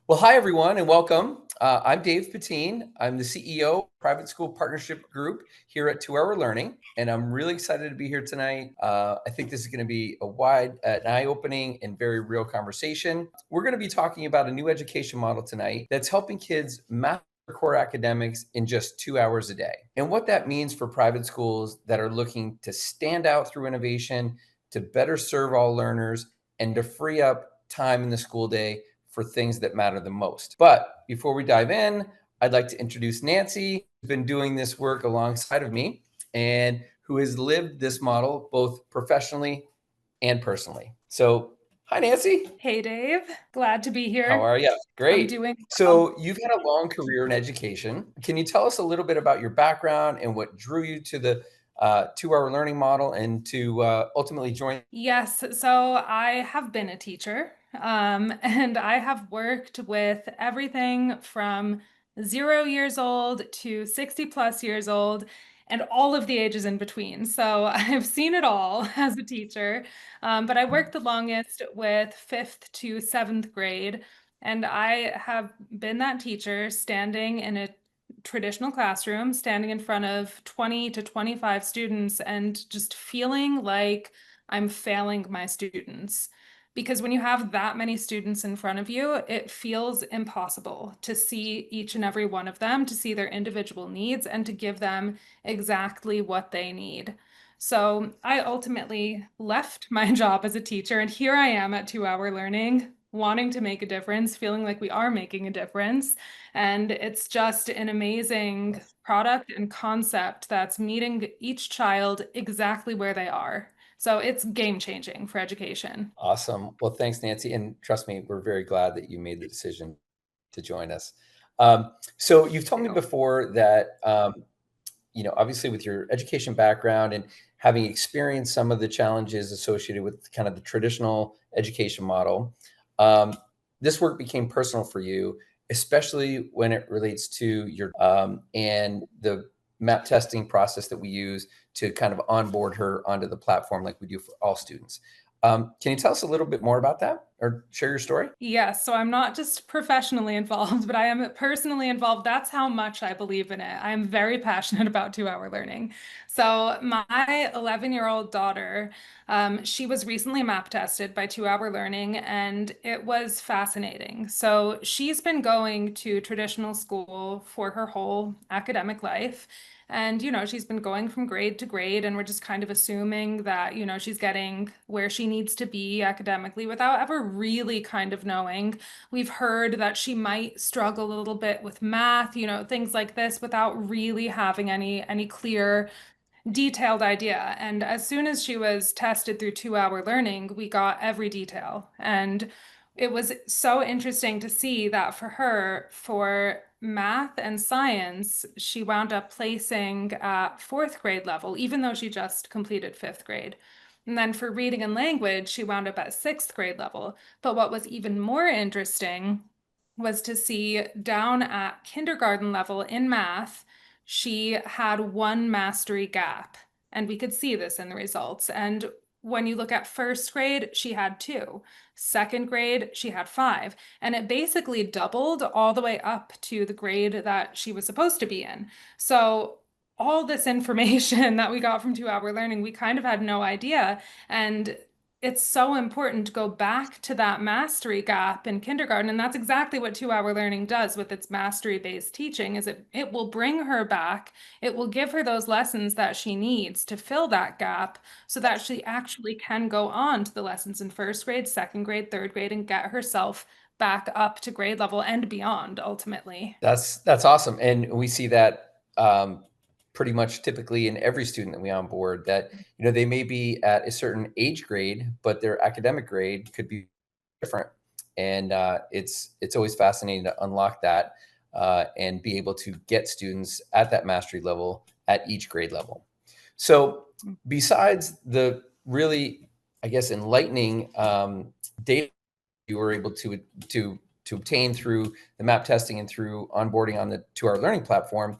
Well, hi everyone, and welcome. I'm Dave Patine. I'm the CEO of Private School Partnership Group here at 2 Hour Learning, and I'm really excited to be here tonight. I think this is going to be an eye-opening, and very real conversation. We're going to be talking about a new education model tonight that's helping kids master core academics in just 2 hours a day, and what that means for private schools that are looking to stand out through innovation, to better serve all learners, and to free up time in the school day for things that matter the most. But before we dive in, I'd like to introduce Nancy, who's been doing this work alongside of me and who has lived this model both professionally and personally. So, hi, Nancy. Hey Dave, glad to be How here. are you? I'm Great. doing well. So, you've had a long career in education. Can you tell us a little bit about your background and what drew you to the 2 hour learning model and to ultimately join? Yes, so I have been a teacher, and I have worked with everything from 0 years old to 60 plus years old and all of the ages in between. So I've seen it all as a teacher, but I worked the longest with fifth to seventh grade, and I have been that teacher standing in a traditional classroom, standing in front of 20 to 25 students and just feeling like I'm failing my students. Because when you have that many students in front of you, it feels impossible to see each and every one of them, to see their individual needs, and to give them exactly what they need. So I ultimately left my job as a teacher, and here I am at 2 Hour Learning, wanting to make a difference, feeling like we are making a difference. And it's just an amazing product and concept that's meeting each child exactly where they are. So it's game changing for education. Awesome. Well, thanks, Nancy. And trust me, we're very glad that you made the decision to join us. So you've told me Too. before that, obviously with your education background and having experienced some of the challenges associated with kind of the traditional education model, um, this work became personal for you, especially when it relates to your and the map testing process that we use to kind of onboard her onto the platform like we do for all students. Can you tell us a little bit more about that or share your story? Yes, so I'm not just professionally involved, but I am personally involved. That's how much I believe in it. I'm very passionate about 2 Hour Learning. So my 11-year-old daughter, she was recently map tested by 2 Hour Learning, and it was fascinating. So she's been going to traditional school for her whole academic life. And, she's been going from grade to grade, and we're just kind of assuming that, she's getting where she needs to be academically without ever really kind of knowing. We've heard that she might struggle a little bit with math, things like this without really having any clear detailed idea. And as soon as she was tested through 2 Hour Learning, we got every detail. And it was so interesting to see that for her, for math and science, she wound up placing at fourth grade level, even though she just completed fifth grade. And then for reading and language, she wound up at sixth grade level. But what was even more interesting was to see down at kindergarten level in math, she had one mastery gap. And we could see this in the results. And when you look at first grade, she had two. Second grade, she had five. And it basically doubled all the way up to the grade that she was supposed to be in. So all this information that we got from 2 Hour Learning, we kind of had no idea. And it's so important to go back to that mastery gap in kindergarten. And that's exactly what 2 Hour Learning does with its mastery-based teaching, is it will bring her back. It will give her those lessons that she needs to fill that gap so that she actually can go on to the lessons in first grade, second grade, third grade, and get herself back up to grade level and beyond ultimately. That's awesome, and we see that pretty much typically in every student that we onboard. That they may be at a certain age grade, but their academic grade could be different, and it's always fascinating to unlock that and be able to get students at that mastery level at each grade level. So, besides the really, I guess, enlightening data you were able to obtain through the map testing and through onboarding on the 2 Hour Learning platform.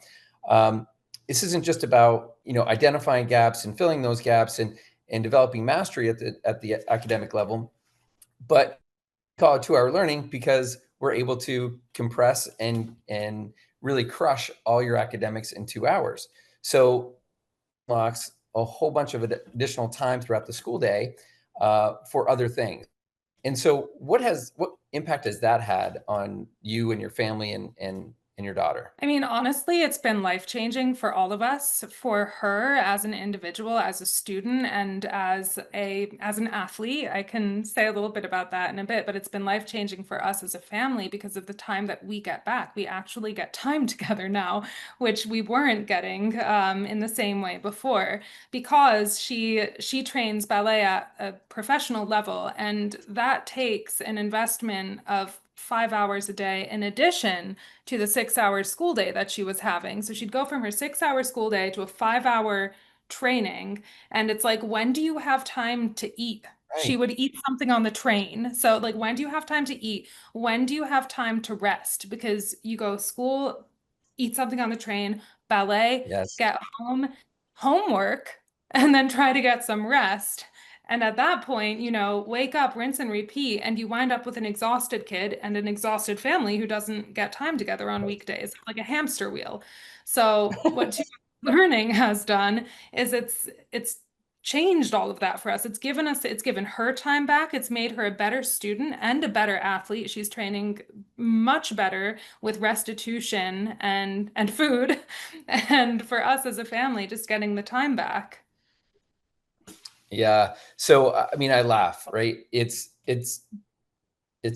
This isn't just about identifying gaps and filling those gaps and developing mastery at the academic level, but we call it 2 Hour Learning because were able to compress and really crush all your academics in 2 hours. So unlocks a whole bunch of additional time throughout the school day for other things. And so, what impact has that had on you and your family and your daughter? I mean, honestly, it's been life-changing for all of us, for her as an individual, as a student, and as an athlete. I can say a little bit about that in a bit, but it's been life-changing for us as a family because of the time that we get back. We actually get time together now, which we weren't getting in the same way before, because she trains ballet at a professional level, and that takes an investment of 5 hours a day in addition to the 6 hour school day that she was having. So she'd go from her 6 hour school day to a 5 hour training. And it's like, when do you have time to eat? She Right. would eat something on the train. So, like, when do you have time to eat? When do you have time to rest? Because you go school, eat something on the train, ballet, Yes. get home, homework, and then try to get some rest. And at that point, wake up, rinse and repeat, and you wind up with an exhausted kid and an exhausted family who doesn't get time together on weekdays, like a hamster wheel. So what learning has done is it's changed all of that for us. It's given her time back. It's made her a better student and a better athlete. She's training much better with restitution and food. And for us as a family, just getting the time back. Yeah. So I mean, I laugh, right? It's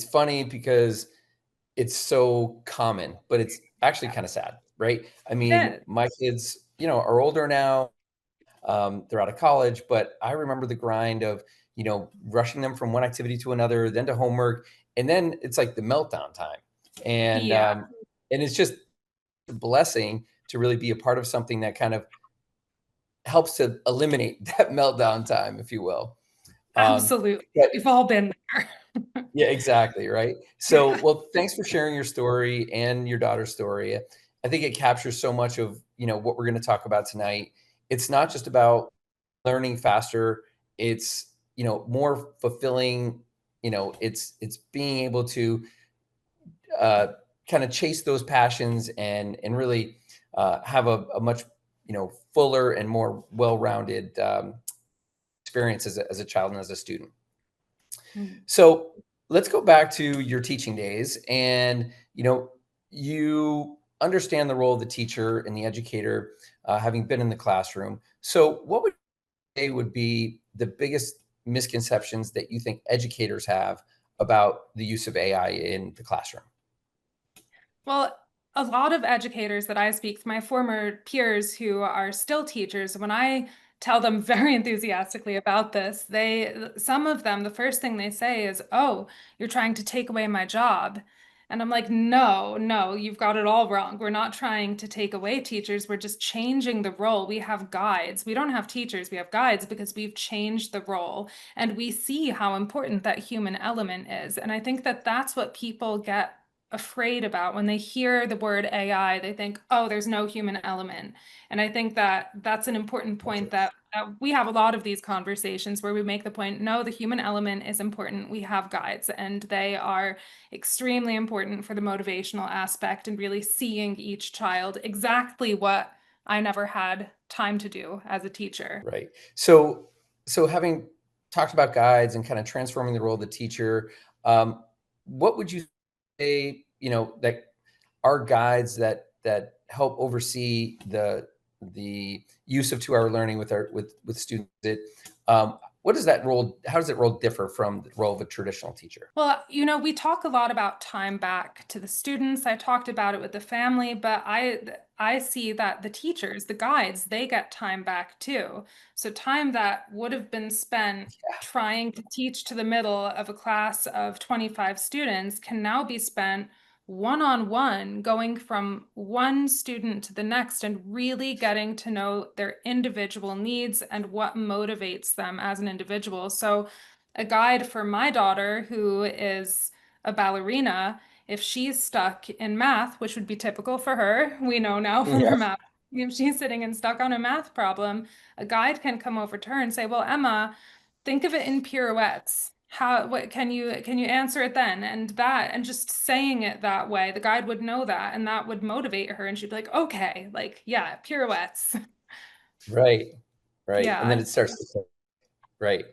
funny because it's so common, but it's actually kind of sad, right? I mean, Yeah. my kids, are older now. They're out of college, but I remember the grind of, rushing them from one activity to another, then to homework, and then it's like the meltdown time. And Yeah, um, and it's just a blessing to really be a part of something that kind of helps to eliminate that meltdown time, if you will. Um, absolutely. but We've all been there. yeah, exactly, right? So, Yeah. well, thanks for sharing your story and your daughter's story. I think it captures so much of, what we're going to talk about tonight. It's not just about learning faster, it's, more fulfilling, it's being able to uh, kind of chase those passions and really have a much, fuller and more well-rounded experience as a child and as a student. Mm. So let's go back to your teaching days. And, you understand the role of the teacher and the educator, having been in the classroom. So, what would you say would be the biggest misconceptions that you think educators have about the use of AI in the classroom? Well, a lot of educators that I speak to, my former peers who are still teachers, when I tell them very enthusiastically about this, some of them, the first thing they say is, "Oh, you're trying to take away my job." And I'm like, "No, no, you've got it all wrong. We're not trying to take away teachers. We're just changing the role. We have guides. We don't have teachers, we have guides because we've changed the role and we see how important that human element is." And I think that that's what people get afraid about when they hear the word AI. They think, oh, there's no human element. And I think that that's an important point Gotcha. that we have a lot of these conversations where we make the point, no, the human element is important. We have guides and they are extremely important for the motivational aspect and really seeing each child exactly what I never had time to do as a teacher. Right. So having talked about guides and kind of transforming the role of the teacher, what would you say, that are guides that help oversee the use of 2 hour learning with students? What does that role? How does that role differ from the role of a traditional teacher? Well, we talk a lot about time back to the students. I talked about it with the family, but I see that the teachers, the guides, they get time back too. So time that would have been spent trying to teach to the middle of a class of 25 students can now be spent one-on-one, going from one student to the next and really getting to know their individual needs and what motivates them as an individual. So a guide for my daughter who is a ballerina, if she's stuck in math, which would be typical for her, we know now from Yeah. her math, if she's sitting and stuck on a math problem, a guide can come over to her and say, well, Emma, think of it in pirouettes. what can you answer it then? And just saying it that way, the guide would know that and that would motivate her and she'd be like, okay, like yeah, pirouettes. Right. Right. And then Yeah. it starts to right.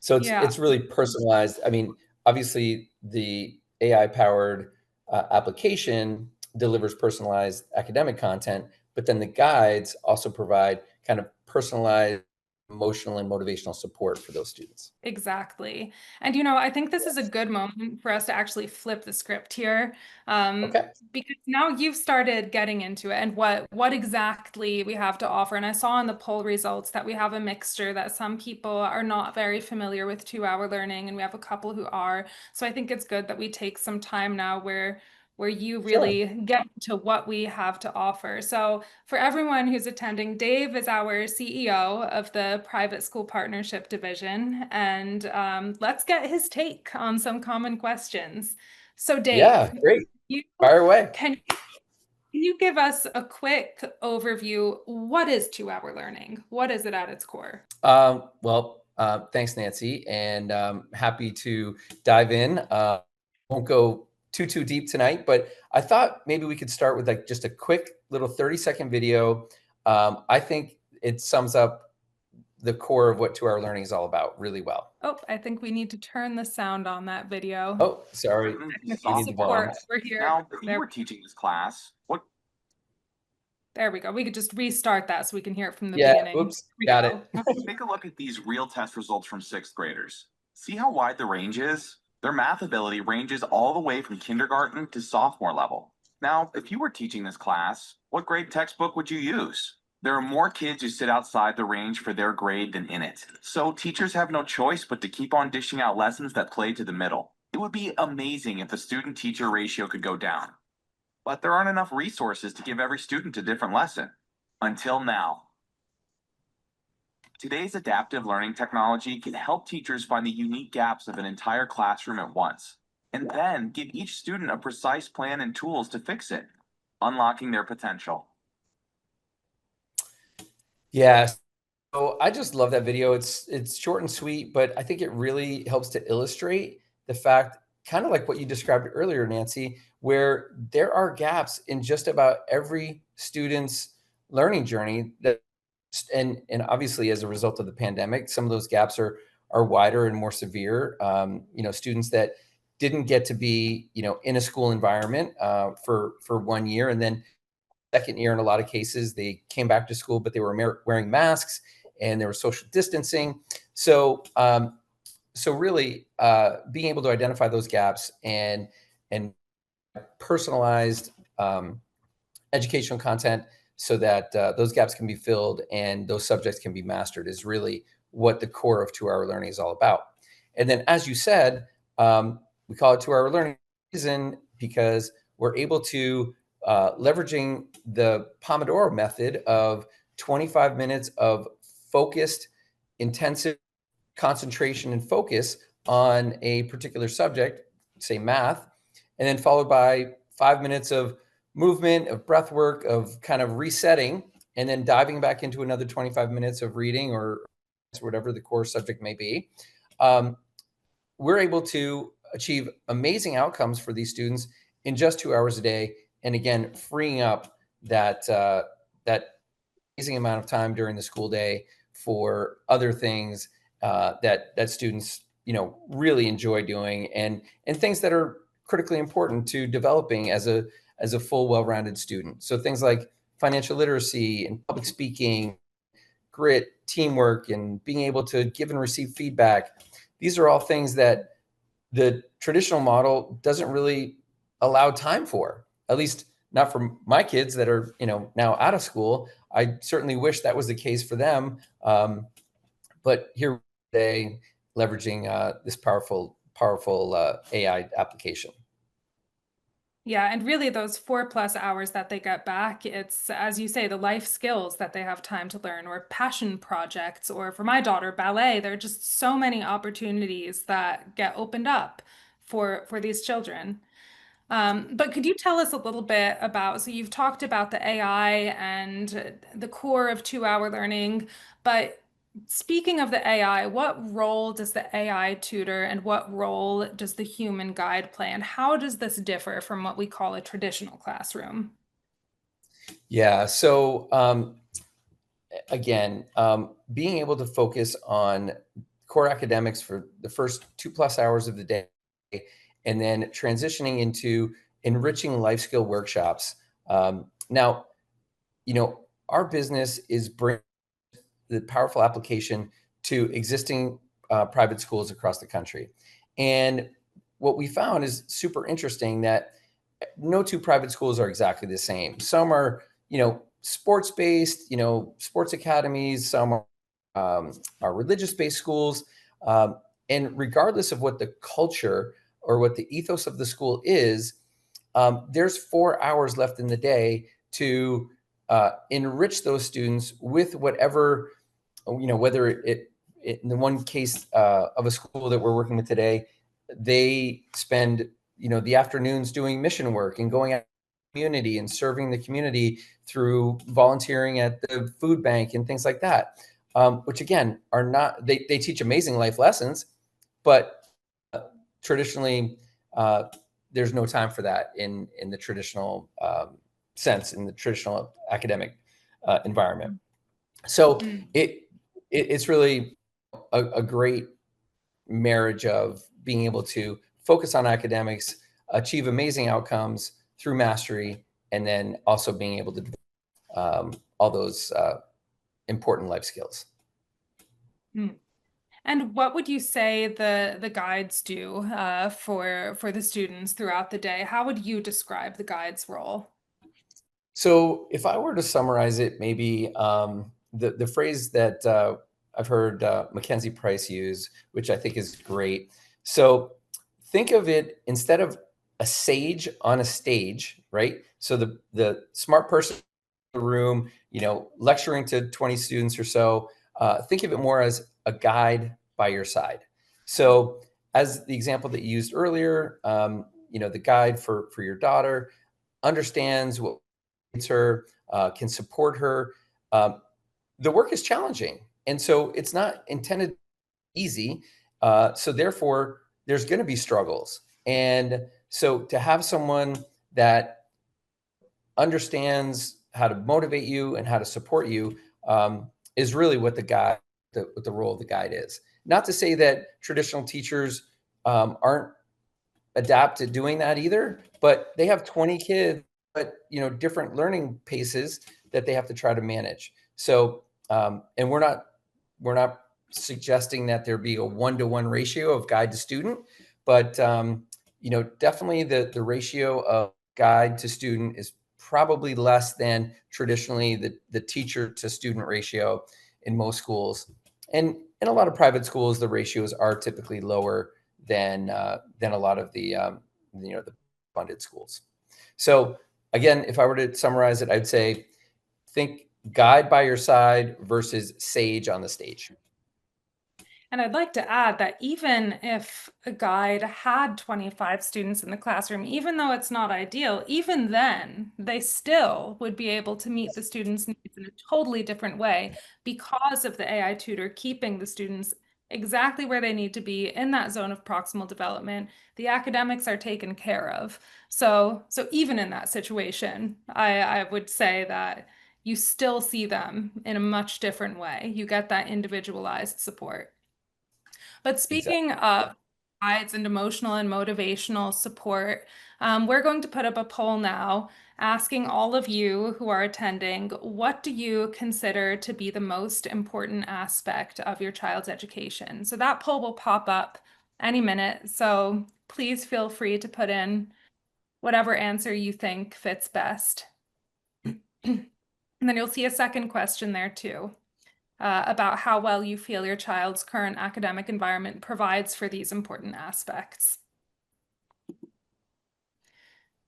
So Yeah. it's really personalized. I mean, obviously the AI powered application delivers personalized academic content, but then the guides also provide kind of personalized emotional and motivational support for those students. Exactly. And I think this is a good moment for us to actually flip the script here. Okay. Because now you've started getting into it and what exactly we have to offer. And I saw in the poll results that we have a mixture that some people are not very familiar with 2-hour learning, and we have a couple who are. So I think it's good that we take some time now where you Sure. really get to what we have to offer. So for everyone who's attending, Dave is our CEO of the Private School Partnership Division, and let's get his take on some common questions. So Yeah, Dave, great. you Fire away. can you give us a quick overview? What is 2-hour learning? What is it at its core? Thanks, Nancy, and happy to dive in. Won't go too deep tonight, but I thought maybe we could start with like just a quick little 30-second video. I think it sums up the core of what 2-hour learning is all about really well. Oh, I think we need to turn the sound on that video. Oh, sorry. Technical We need the volume. support over here. Now, if you There, were teaching this class, what there we go. We could just restart that so we can hear it from the Yeah, beginning. oops, Here got we it. go. take a look at these real test results from sixth graders. See how wide the range is? Their math ability ranges all the way from kindergarten to sophomore level. Now, if you were teaching this class, what grade textbook would you use? There are more kids who sit outside the range for their grade than in it. So teachers have no choice but to keep on dishing out lessons that play to the middle. It would be amazing if the student teacher ratio could go down. But there aren't enough resources to give every student a different lesson. Until now. Today's adaptive learning technology can help teachers find the unique gaps of an entire classroom at once, and then give each student a precise plan and tools to fix it, unlocking their potential. Yeah. So I just love that video. It's short and sweet, but I think it really helps to illustrate the fact, kind of like what you described earlier, Nancy, where there are gaps in just about every student's learning journey that and obviously as a result of the pandemic, some of those gaps are wider and more severe. Students that didn't get to be, in a school environment for 1 year, and then second year in a lot of cases they came back to school, but they were wearing masks and there was social distancing. So really being able to identify those gaps and personalized educational content so that those gaps can be filled and those subjects can be mastered is really what the core of 2-hour learning is all about. And then, as you said, we call it 2-hour learning reason because we're able to leveraging the Pomodoro method of 25 minutes of focused, intensive concentration and focus on a particular subject, say math, and then followed by 5 minutes of movement, of breath work, of kind of resetting, and then diving back into another 25 minutes of reading or whatever the core subject may be. Um, we're able to achieve amazing outcomes for these students in just 2 hours a day. And again, freeing up that amazing amount of time during the school day for other things that students really enjoy doing and things that are critically important to developing as a full well-rounded student. So things like financial literacy and public speaking, grit, teamwork, and being able to give and receive feedback. These are all things that the traditional model doesn't really allow time for, at least not for my kids that are now out of school. I certainly wish that was the case for them, but here today leveraging this powerful AI application. Yeah, and really those 4+ hours that they get back, it's, as you say, the life skills that they have time to learn, or passion projects, or for my daughter, ballet. There are just so many opportunities that get opened up for these children. But could you tell us a little bit about, so you've talked about the AI and the core of 2-hour learning, but speaking of the AI, what role does the AI tutor and what role does the human guide play? And how does this differ from what we call a traditional classroom? Yeah. So again, being able to focus on core academics for the first 2+ hours of the day, and then transitioning into enriching life skill workshops. Now, our business is bringing the powerful application to existing private schools across the country. And what we found is super interesting that no two private schools are exactly the same. Some are, sports based, sports academies. Some are religious based schools. And regardless of what the culture or what the ethos of the school is, there's 4 hours left in the day to enrich those students with whatever, whether in the one case of a school that we're working with today, they spend, the afternoons doing mission work and going out in the community and serving the community through volunteering at the food bank and things like that, which again are not, they teach amazing life lessons, but traditionally, there's no time for that in the traditional sense, in the traditional academic environment. So it's really a great marriage of being able to focus on academics, achieve amazing outcomes through mastery, and then also being able to all those important life skills. And what would you say the guides do for the students throughout the day? How would you describe the guide's role? So if I were to summarize it, maybe the phrase that I've heard Mackenzie Price use, which I think is great. So think of it, instead of a sage on a stage, right? So the smart person in the room, lecturing to 20 students or so, think of it more as a guide by your side. So as the example that you used earlier, the guide for your daughter understands what her, can support her. The work is challenging, and so it's not intended easy. So therefore, there's going to be struggles, and so to have someone that understands how to motivate you and how to support you is really what what the role of the guide is. Not to say that traditional teachers aren't adapt to doing that either, but they have 20 kids, but different learning paces that they have to try to manage. So and we're not suggesting that there be a 1-to-1 ratio of guide to student, but definitely the ratio of guide to student is probably less than traditionally the teacher to student ratio in most schools. And in a lot of private schools, the ratios are typically lower than a lot of the funded schools. So again, if I were to summarize it, I'd say think guide by your side versus sage on the stage. And I'd like to add that even if a guide had 25 students in the classroom, even though it's not ideal, even then they still would be able to meet the students' needs in a totally different way because of the AI tutor keeping the students exactly where they need to be in that zone of proximal development. The academics are taken care of. So even in that situation, I would say that you still see them in a much different way. You get that individualized support. But Exactly. speaking of guides and emotional and motivational support, we're going to put up a poll now asking all of you who are attending, what do you consider to be the most important aspect of your child's education? So that poll will pop up any minute. So please feel free to put in whatever answer you think fits best. And then you'll see a second question there too. About how well you feel your child's current academic environment provides for these important aspects.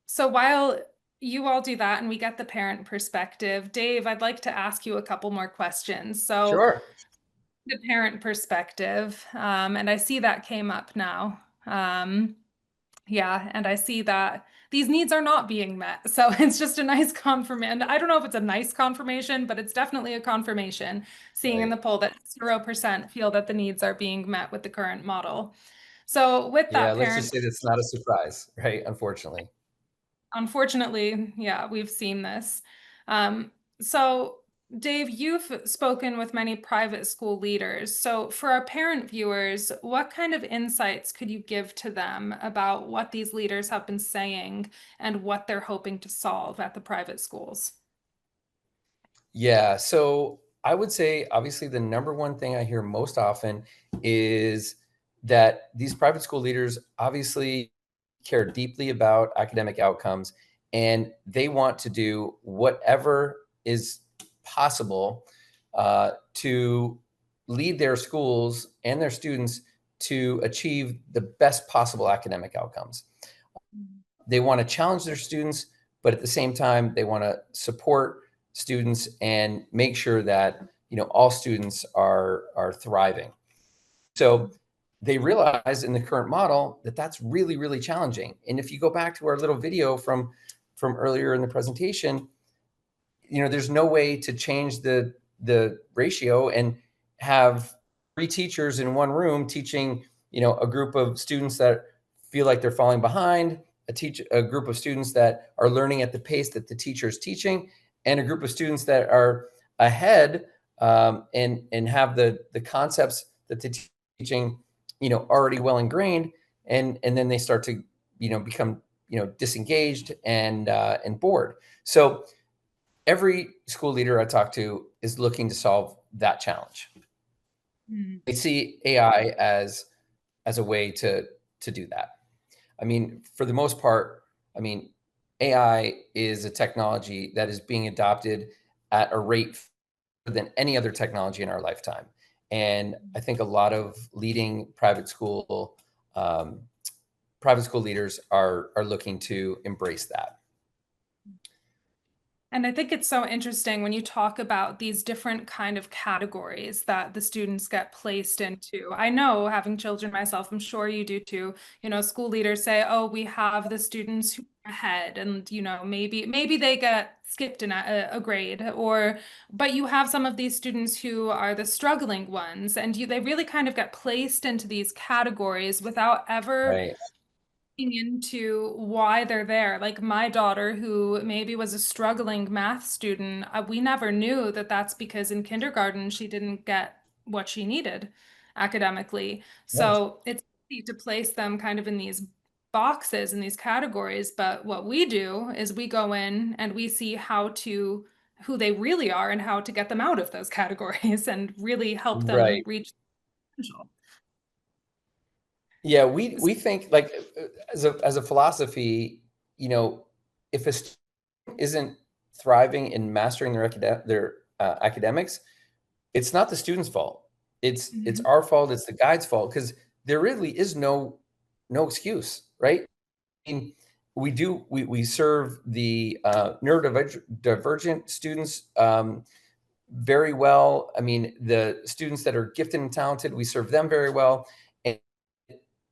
So while you all do that and we get the parent perspective, Dave, I'd like to ask you a couple more questions. So Sure. the parent perspective, and I see that came up now. Yeah, and I see that these needs are not being met. So it's just a nice confirmation. I don't know if it's a nice confirmation, but it's definitely a confirmation, seeing in Right. the poll that 0% feel that the needs are being met with the current model. So with Yeah, that, let's just parents, say that's not a surprise, right? Unfortunately. unfortunately, yeah, we've seen this. Um, so Dave, you've spoken with many private school leaders. So for our parent viewers, what kind of insights could you give to them about what these leaders have been saying and what they're hoping to solve at the private schools? Yeah, so I would say obviously the number one thing I hear most often is that these private school leaders obviously care deeply about academic outcomes, and they want to do whatever is possible to lead their schools and their students to achieve the best possible academic outcomes. They want to challenge their students, but at the same time, they want to support students and make sure that all students are thriving. So they realize in the current model that that's really, really challenging. And if you go back to our little video from earlier in the presentation, there's no way to change the ratio and have three teachers in one room teaching, a group of students that feel like they're falling behind, a group of students that are learning at the pace that the teacher is teaching, and a group of students that are ahead, and have the concepts that the teaching, already well ingrained, and then they start to, become, disengaged and bored. So every school leader I talk to is looking to solve that challenge. Mm. They see AI as a way to do that. I mean, for the most part, I mean, AI is a technology that is being adopted at a rate faster than any other technology in our lifetime. And I think a lot of leading um, private school leaders are looking to embrace that. And I think it's so interesting when you talk about these different kind of categories that the students get placed into. I know, having children myself, I'm sure you do too. School leaders say, "Oh, we have the students who are ahead," and maybe they get skipped in a grade, but you have some of these students who are the struggling ones, and they really kind of get placed into these categories without ever Right. into why they're there. Like my daughter, who maybe was a struggling math student, we never knew that that's because in kindergarten she didn't get what she needed academically. Yes. So it's easy to place them kind of in these boxes in these categories. But what we do is we go in and we see who they really are and how to get them out of those categories and really help them Right. reach potential. Yeah, we think like as a philosophy, if a student isn't thriving in mastering their academics, it's not the student's fault. It's Mhm. our fault. It's the guide's fault because there really is no excuse, right? I mean, we serve the neurodivergent students very well. I mean, the students that are gifted and talented, we serve them very well, and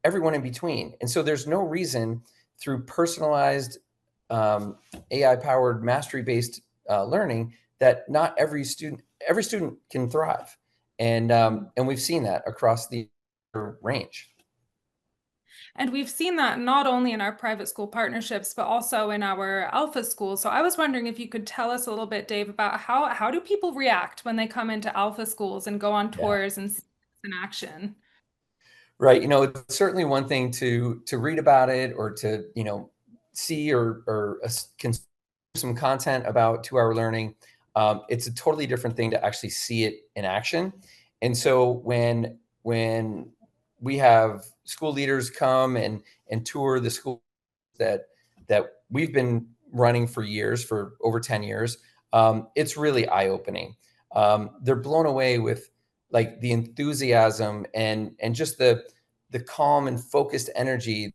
everyone in between. And so there's no reason through personalized AI-powered mastery-based learning that not every student can thrive, and we've seen that across the range. And we've seen that not only in our private school partnerships, but also in our Alpha schools. So I was wondering if you could tell us a little bit, Dave, about how do people react when they come into Alpha schools and go on Yeah. tours and see this in action? Right. It's certainly one thing to read about it or to, see or consume some content about 2 Hour Learning. It's a totally different thing to actually see it in action. And so when we have school leaders come and tour the school that we've been running for years, for over 10 years, it's really eye-opening. They're blown away with like the enthusiasm and just the calm and focused energy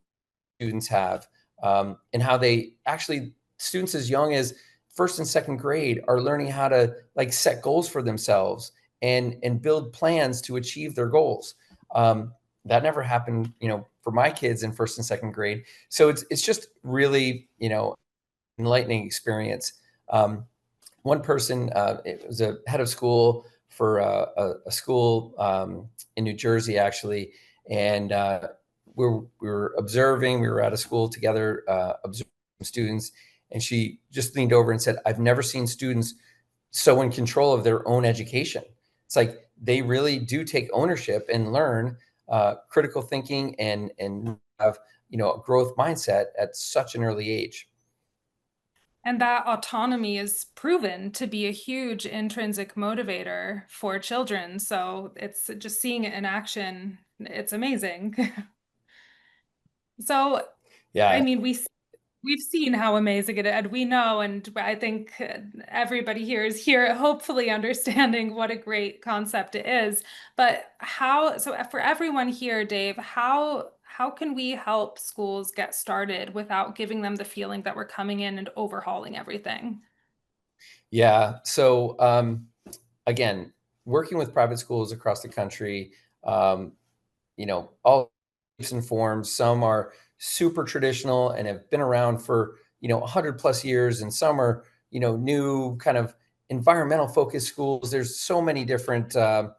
students have, and how they actually, students as young as first and second grade are learning how to like set goals for themselves and build plans to achieve their goals. That never happened, for my kids in first and second grade. So it's just really, enlightening experience. One person, it was a head of school for a school in New Jersey, actually, and we were observing. We were at a school together, observing students, and she just leaned over and said, "I've never seen students so in control of their own education." It's like they really do take ownership and learn critical thinking and have a growth mindset at such an early age. And that autonomy is proven to be a huge intrinsic motivator for children. So it's just seeing it in action, it's amazing. So, Yeah. I mean, we've seen how amazing it is, and we know, and I think everybody here is here hopefully understanding what a great concept it is. But so for everyone here, Dave, how can we help schools get started without giving them the feeling that we're coming in and overhauling everything? Yeah. So again, working with private schools across the country, um, all shapes and forms. Some are super traditional and have been around for 100 plus years, and some are new kind of environmental focused schools. There's so many different kind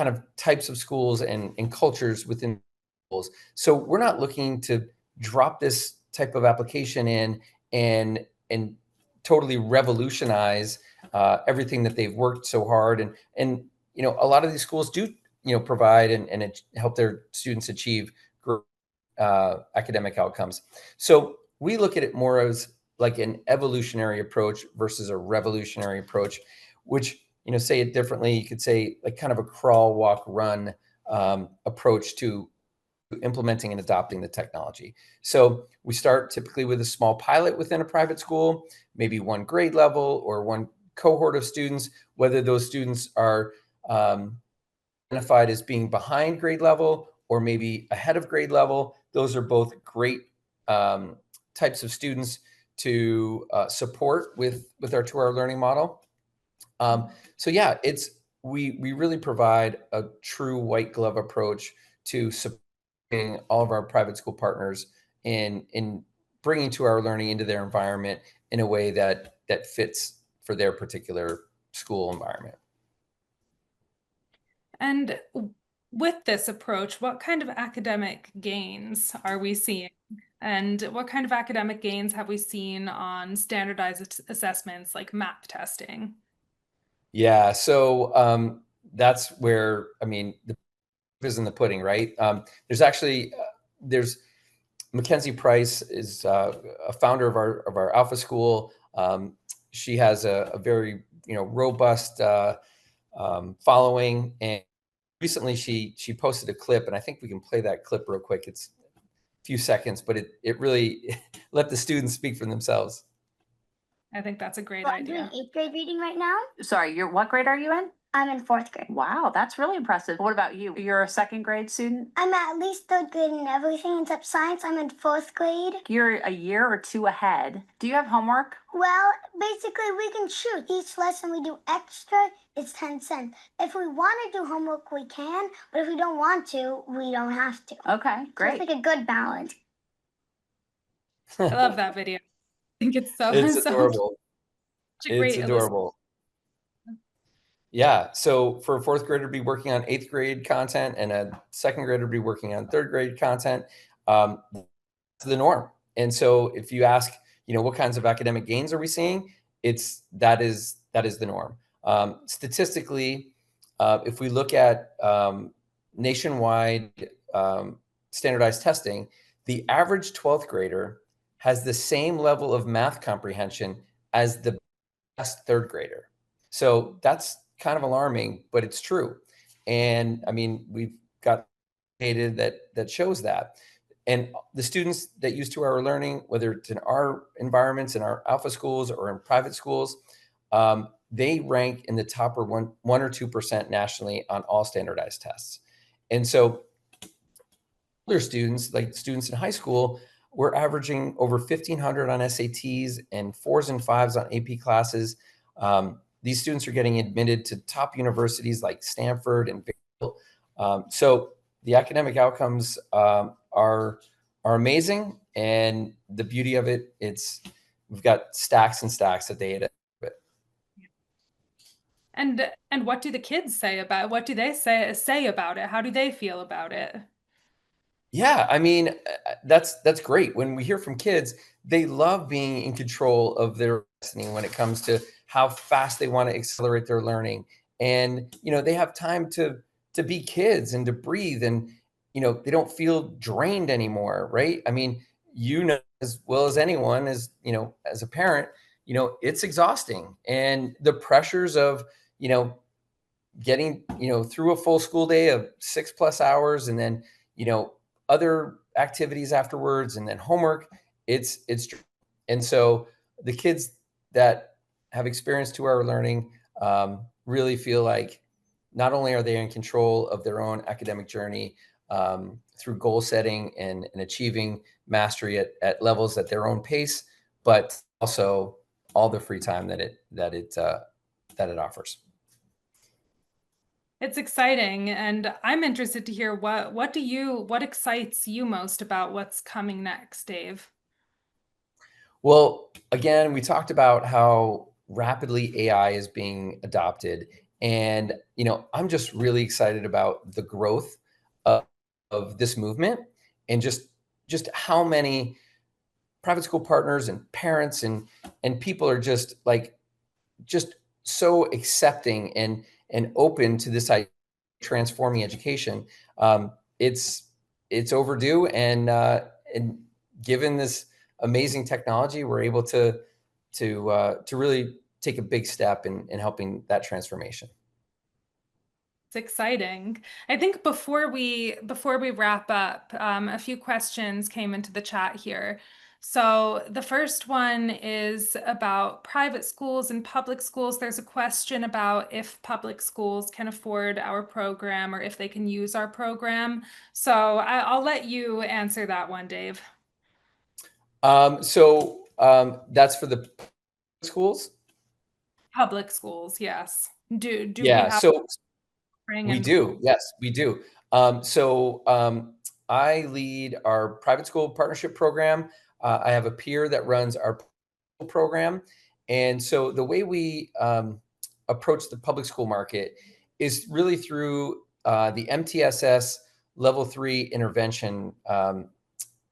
of types of schools and cultures within schools. So we're not looking to drop this type of application in and totally revolutionize everything that they've worked so hard and a lot of these schools do provide and help their students achieve great academic outcomes. So we look at it more as like an evolutionary approach versus a revolutionary approach, which say it differently, you could say like kind of a crawl, walk, run approach to implementing and adopting the technology. So we start typically with a small pilot within a private school, maybe one grade level or one cohort of students, whether those students are identified as being behind grade level or maybe ahead of grade level. Those are both great types of students to support with our 2-hour learning model. So yeah, we really provide a true white glove approach to supporting all of our private school partners in bringing 2-hour learning into their environment in a way that fits for their particular school environment. And with this approach, what kind of academic gains are we seeing? And what kind of academic gains have we seen on standardized assessments like MAP testing? Yeah, so that's where, I mean, the proof is in the pudding, right? There's actually there's Mackenzie Price is a founder of our Alpha School. She has a very robust following, and recently she posted a clip, and I think we can play that clip real quick. It's a few seconds, but it really let the students speak for themselves. I think that's a great I'm doing idea. 8th grade reading right now. Sorry, what grade are you in? I'm in 4th grade. Wow, that's really impressive. What about you? You're a second grade student? I'm at least 3rd grade in everything except science. I'm in 4th grade. You're a year or two ahead. Do you have homework? Well, basically, we can choose. Each lesson we do extra is 10 cents. If we want to do homework, we can, but if we don't want to, we don't have to. Okay, So great. it's like a good balance. I love that video. I think it's so It's so adorable. such a great It's adorable. Yeah. So for a 4th grader to be working on 8th grade content and a 2nd grader to be working on 3rd grade content, that's the norm. And so if you ask, what kinds of academic gains are we seeing? That is the norm. Statistically, if we look at nationwide standardized testing, the average 12th grader has the same level of math comprehension as the best 3rd grader. So that's kind of alarming, but it's true. And I mean, we've got data that shows that. And the students that use 2-hour learning, whether it's in our environments, in our Alpha schools or in private schools, they rank in the top or 1 or 2% nationally on all standardized tests. And so other students, like students in high school, we're averaging over 1,500 on SATs and 4s and 5s on AP classes. These students are getting admitted to top universities like Stanford and Vanderbilt. So the academic outcomes are amazing, and the beauty of it, we've got stacks and stacks of data. And what do the kids say about it? What do they say about it? How do they feel about it? Yeah, I mean, that's great. When we hear from kids, they love being in control of their destiny when it comes to how fast they want to accelerate their learning. And, they have time to be kids and to breathe, and, they don't feel drained anymore, right? I mean, as well as anyone, as a parent, it's exhausting. And the pressures of, getting, through a full school day of 6+ hours, and then, other activities afterwards, and then homework, it's and so the kids that have experienced 2-hour learning really feel like not only are they in control of their own academic journey through goal setting and achieving mastery at levels at their own pace, but also all the free time that it offers. It's exciting, and I'm interested to hear what excites you most about what's coming next, Dave? Well, again, we talked about how rapidly AI is being adopted. And, I'm just really excited about the growth of this movement, and just how many private school partners and parents and people are just so accepting and open to this idea of transforming education. It's overdue, and given this amazing technology, we're able to really take a big step in helping that transformation. It's exciting. I think before we wrap up, a few questions came into the chat here. So the first one is about private schools and public schools. There's a question about if public schools can afford our program or if they can use our program. So I'll let you answer that one, Dave. That's for the schools. Public schools, yes. Do we Yeah. have So spring we and do. Yes, we do. I lead our private school partnership program. I have a peer that runs our program. And so the way we approach the public school market is really through the MTSS level 3 intervention.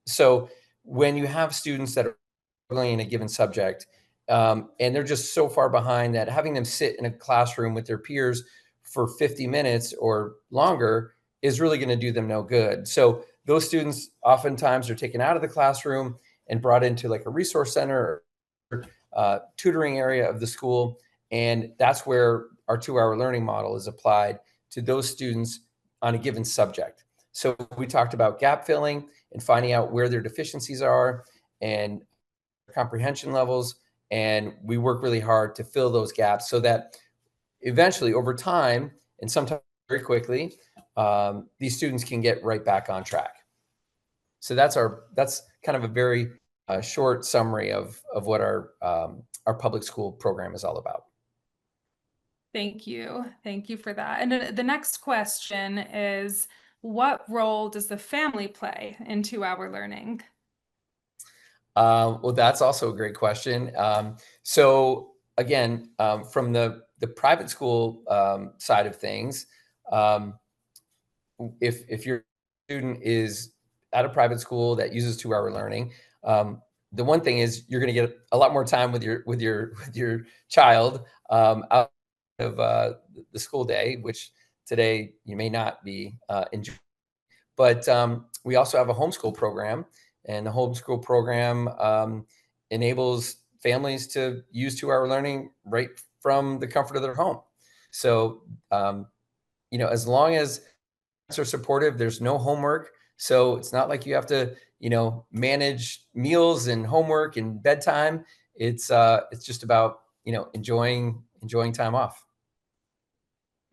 So when you have students that are struggling in a given subject, and they're just so far behind that having them sit in a classroom with their peers for 50 minutes or longer is really going to do them no good. So those students oftentimes are taken out of the classroom and brought into like a resource center or tutoring area of the school. And that's where our 2-hour learning model is applied to those students on a given subject. So we talked about gap filling and finding out where their deficiencies are and comprehension levels. And we work really hard to fill those gaps so that eventually, over time, and sometimes very quickly, these students can get right back on track. So that's kind of a very short summary of what our public school program is all about. Thank you. Thank you for that. And the next question is, what role does the family play in 2-hour learning? Well, that's also a great question. So again, from the private school side of things, if your student is at a private school that uses 2-hour learning, the one thing is you're going to get a lot more time with your child out of the school day, which today you may not be enjoying. But we also have a homeschool program, and the homeschool program enables families to use 2-hour learning right from the comfort of their home. So, as long as parents are supportive, there's no homework. So it's not like you have to, manage meals and homework and bedtime. It's just about, enjoying time off.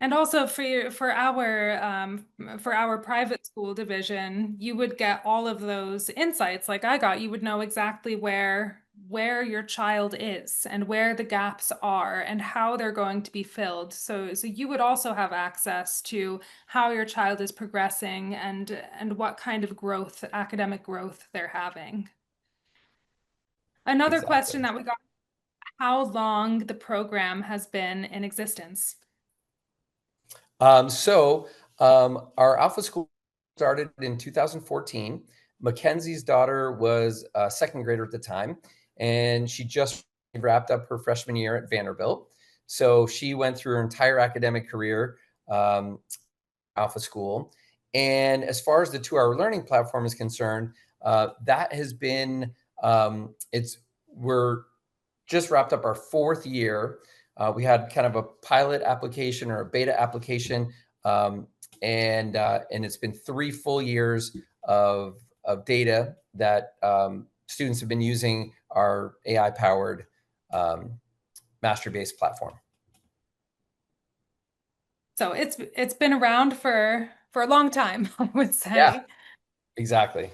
And also for our private school division, you would get all of those insights like I got. You would know exactly where where your child is and where the gaps are and how they're going to be filled. So you would also have access to how your child is progressing and what kind of growth, academic growth they're having. Another question that we got, how long the program has been in existence? Our Alpha School started in 2014. Mackenzie's daughter was a second grader at the time, and she just wrapped up her freshman year at Vanderbilt. So she went through her entire academic career, Alpha School. And as far as the 2-hour learning platform is concerned, that has been, we're just wrapped up our 4th year. We had kind of a pilot application or a beta application, and it's been 3 full years of data that students have been using our AI-powered mastery-based platform. So it's been around for a long time, I would say. Yeah, exactly.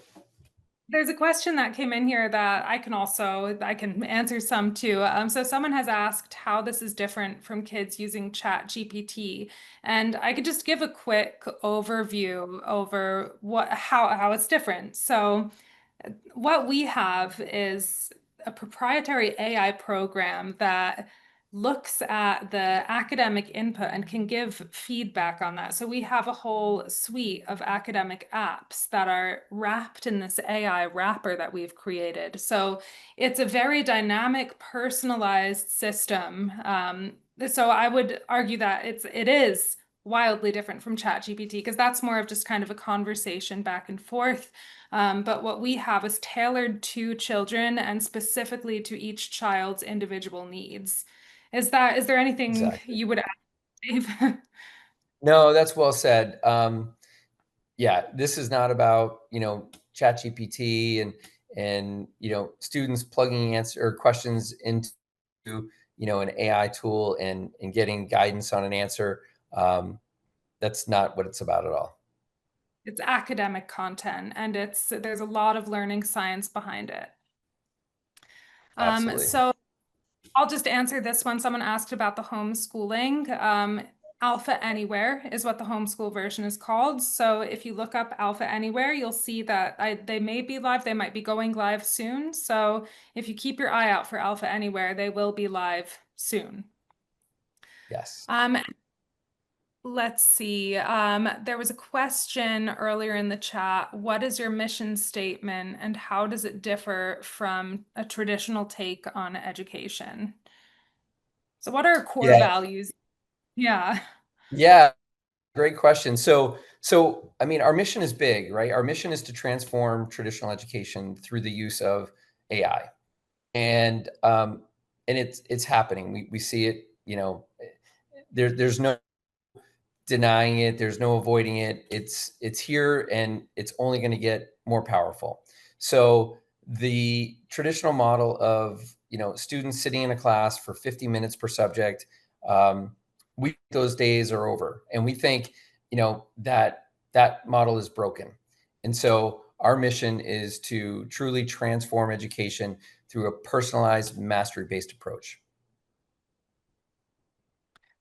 There's a question that came in here that I can answer some too. So someone has asked how this is different from kids using ChatGPT, and I could just give a quick overview over how it's different. So what we have is a proprietary AI program that looks at the academic input and can give feedback on that. So we have a whole suite of academic apps that are wrapped in this AI wrapper that we've created. So it's a very dynamic, personalized system. So I would argue that it is wildly different from ChatGPT, because that's more of just kind of a conversation back and forth. But what we have is tailored to children and specifically to each child's individual needs. Is there anything you would add, Dave? No, that's well said. Yeah, this is not about, ChatGPT and students plugging questions into an AI tool and getting guidance on an answer. That's not what it's about at all. It's academic content, and there's a lot of learning science behind it. Absolutely. So I'll just answer this one. Someone asked about the homeschooling. Alpha Anywhere is what the homeschool version is called. So if you look up Alpha Anywhere, you'll see that they may be live. They might be going live soon. So if you keep your eye out for Alpha Anywhere, they will be live soon. Yes. Let's see. There was a question earlier in the chat. What is your mission statement and how does it differ from a traditional take on education? So what are our core values? Yeah. Yeah, great question. So I mean, our mission is big, right? Our mission is to transform traditional education through the use of AI. And it's happening. We see it, there's no denying it. There's no avoiding it. It's here and it's only going to get more powerful. So the traditional model of, students sitting in a class for 50 minutes per subject, those days are over. And we think, that model is broken. And so our mission is to truly transform education through a personalized mastery-based approach.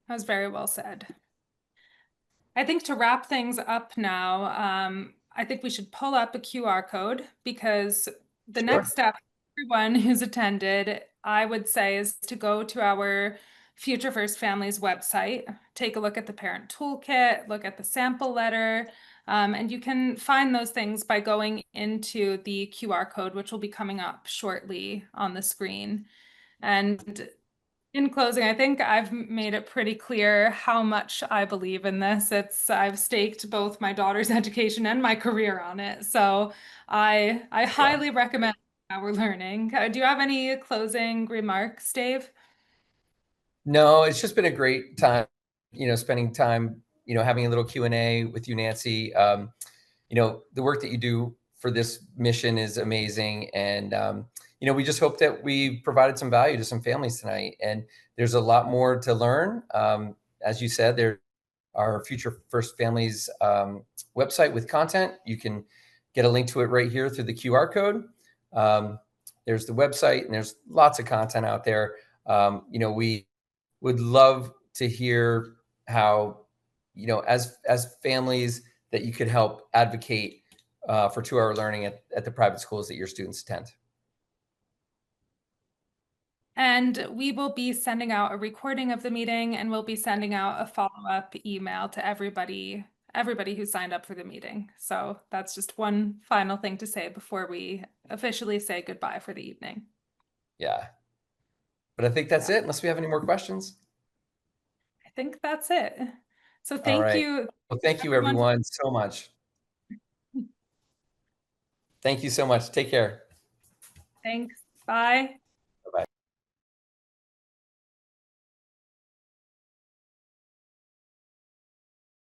That was very well said. I think to wrap things up now, I think we should pull up a QR code, because the next step, everyone who's attended, I would say, is to go to our Future First Families website, take a look at the parent toolkit, look at the sample letter, and you can find those things by going into the QR code, which will be coming up shortly on the screen. And in closing, I think I've made it pretty clear how much I believe in this. I've staked both my daughter's education and my career on it. So I highly recommend our learning. Do you have any closing remarks, Dave? No, it's just been a great time, spending time, having a little Q&A with you, Nancy. The work that you do for this mission is amazing. And, we just hope that we provided some value to some families tonight. And there's a lot more to learn. As you said, there our Future First Families website with content. You can get a link to it right here through the QR code. there's the website, and there's lots of content out there. We would love to hear how, as families, that you could help advocate for 2-hour learning at the private schools that your students attend. And we will be sending out a recording of the meeting, and we'll be sending out a follow-up email to everybody who signed up for the meeting. So that's just one final thing to say before we officially say goodbye for the evening. Yeah. But I think that's it, unless we have any more questions. I think that's it. So All thank right. you. Well, thank you everyone so much. Thank you so much. Take care. Thanks. Bye.